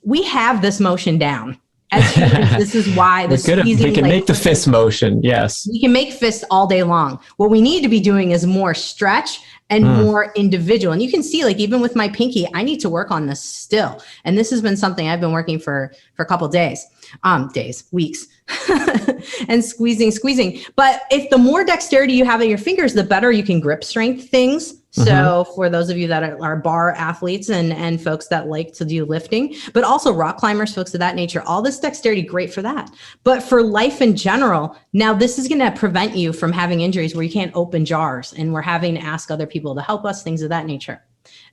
We have this motion down. As humans, this is why the squeezing. We can make the fist motion. Yes. We can make fists all day long. What we need to be doing is more stretch and more individual. And you can see, like, even with my pinky, I need to work on this still. And this has been something I've been working for a couple days, weeks, and squeezing. But if the more dexterity you have in your fingers, the better you can grip strength things. So for those of you that are bar athletes and folks that like to do lifting, but also rock climbers, folks of that nature, all this dexterity, great for that. But for life in general, now this is going to prevent you from having injuries where you can't open jars and we're having to ask other people to help us, things of that nature.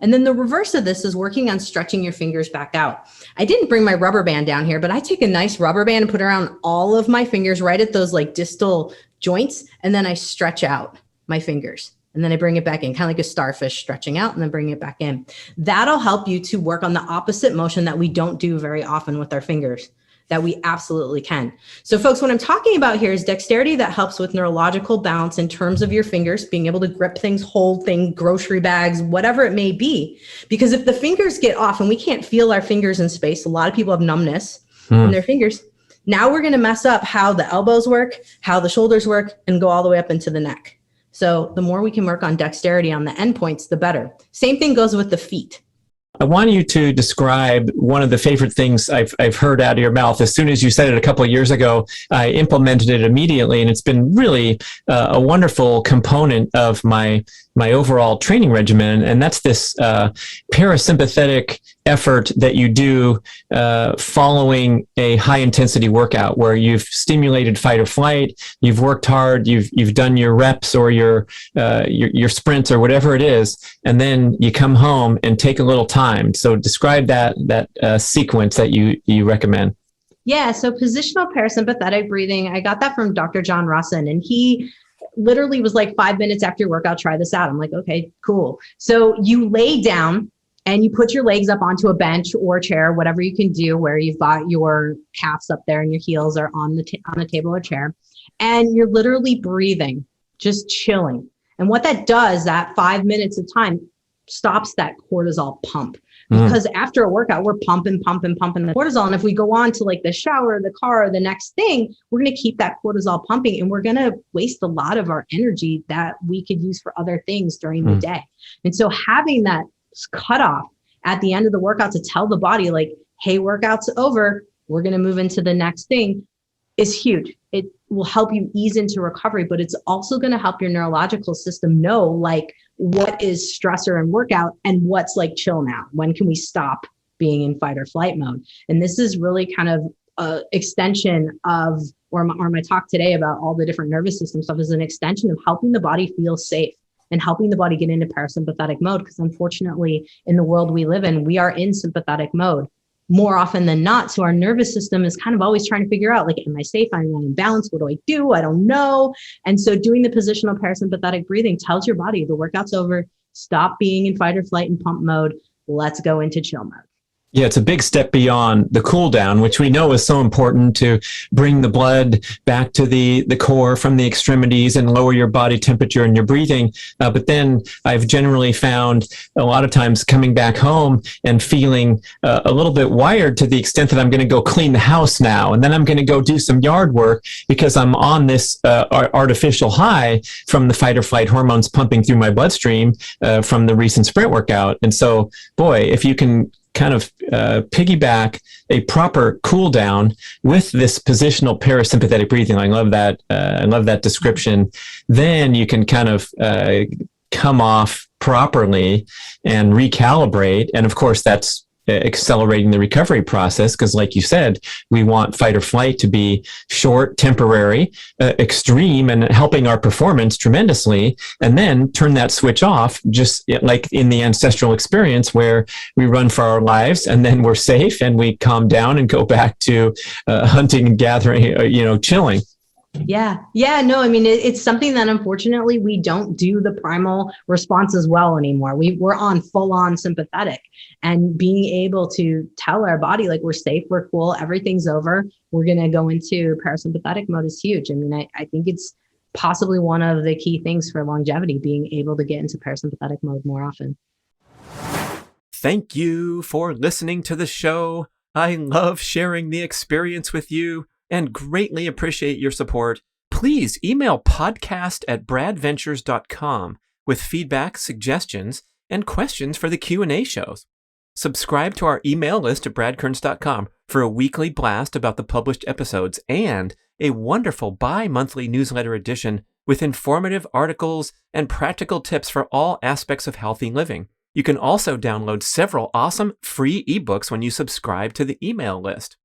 And then the reverse of this is working on stretching your fingers back out. I didn't bring my rubber band down here, but I take a nice rubber band and put it around all of my fingers right at those like distal joints. And then I stretch out my fingers. And then I bring it back in, kind of like a starfish, stretching out and then bring it back in. That'll help you to work on the opposite motion that we don't do very often with our fingers, that we absolutely can. So folks, what I'm talking about here is dexterity that helps with neurological balance in terms of your fingers, being able to grip things, hold things, grocery bags, whatever it may be. Because if the fingers get off and we can't feel our fingers in space, a lot of people have numbness in their fingers. Now we're going to mess up how the elbows work, how the shoulders work, and go all the way up into the neck. So the more we can work on dexterity on the endpoints, the better. Same thing goes with the feet. I want you to describe one of the favorite things I've heard out of your mouth. As soon as you said it a couple of years ago, I implemented it immediately, and it's been really a wonderful component of my overall training regimen. And that's this parasympathetic effort that you do following a high intensity workout where you've stimulated fight or flight, you've worked hard, you've done your reps or your sprints or whatever it is, and then you come home and take a little time. So describe that sequence that you recommend. Yeah, so positional parasympathetic breathing, I got that from Dr. John Russin, and he literally was like, 5 minutes after your workout, try this out. I'm like, okay, cool. So you lay down and you put your legs up onto a bench or a chair, whatever you can do, where you've got your calves up there and your heels are on the table or chair. And you're literally breathing, just chilling. And what that does, that 5 minutes of time, stops that cortisol pump. Because after a workout, we're pumping the cortisol. And if we go on to like the shower, the car, the next thing, we're going to keep that cortisol pumping, and we're going to waste a lot of our energy that we could use for other things during the day. And so having that cutoff at the end of the workout to tell the body like, hey, workout's over, we're going to move into the next thing, is huge. It will help you ease into recovery, but it's also going to help your neurological system know like what is stressor and workout and what's like chill now. When can we stop being in fight or flight mode? And this is really kind of an extension of, or my talk today about all the different nervous system stuff is an extension of helping the body feel safe and helping the body get into parasympathetic mode. Because unfortunately, in the world we live in, we are in sympathetic mode more often than not. So our nervous system is kind of always trying to figure out, like, am I safe? Am I in balance? What do I do? I don't know. And so doing the positional parasympathetic breathing tells your body the workout's over, stop being in fight or flight and pump mode. Let's go into chill mode. Yeah, it's a big step beyond the cool down, which we know is so important to bring the blood back to the core from the extremities and lower your body temperature and your breathing. But then I've generally found a lot of times coming back home and feeling a little bit wired to the extent that I'm going to go clean the house now. And then I'm going to go do some yard work because I'm on this artificial high from the fight or flight hormones pumping through my bloodstream from the recent sprint workout. And so, boy, if you can kind of piggyback a proper cool down with this positional parasympathetic breathing. I love that. I love that description. Then you can kind of come off properly and recalibrate. And of course, that's accelerating the recovery process because, like you said, we want fight or flight to be short, temporary, extreme, and helping our performance tremendously, and then turn that switch off, just like in the ancestral experience where we run for our lives and then we're safe and we calm down and go back to hunting and gathering, chilling. Yeah. No, I mean, it's something that unfortunately we don't do the primal response as well anymore. We're on full on sympathetic, and being able to tell our body like we're safe, we're cool, everything's over, we're going to go into parasympathetic mode is huge. I mean, I think it's possibly one of the key things for longevity, being able to get into parasympathetic mode more often. Thank you for listening to the show. I love sharing the experience with you and greatly appreciate your support. Please email podcast@bradventures.com with feedback, suggestions, and questions for the Q&A shows. Subscribe to our email list at bradkearns.com for a weekly blast about the published episodes and a wonderful bi-monthly newsletter edition with informative articles and practical tips for all aspects of healthy living. You can also download several awesome free ebooks when you subscribe to the email list.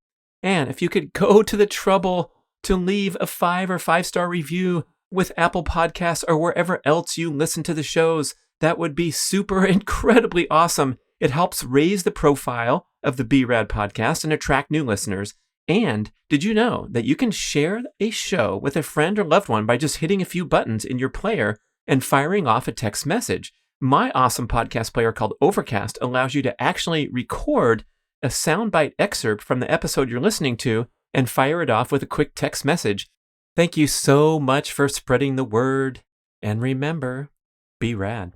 And if you could go to the trouble to leave a 5 or 5-star review with Apple Podcasts or wherever else you listen to the shows, that would be super incredibly awesome. It helps raise the profile of the B.rad podcast and attract new listeners. And did you know that you can share a show with a friend or loved one by just hitting a few buttons in your player and firing off a text message? My awesome podcast player called Overcast allows you to actually record a soundbite excerpt from the episode you're listening to and fire it off with a quick text message. Thank you so much for spreading the word. And remember, be rad.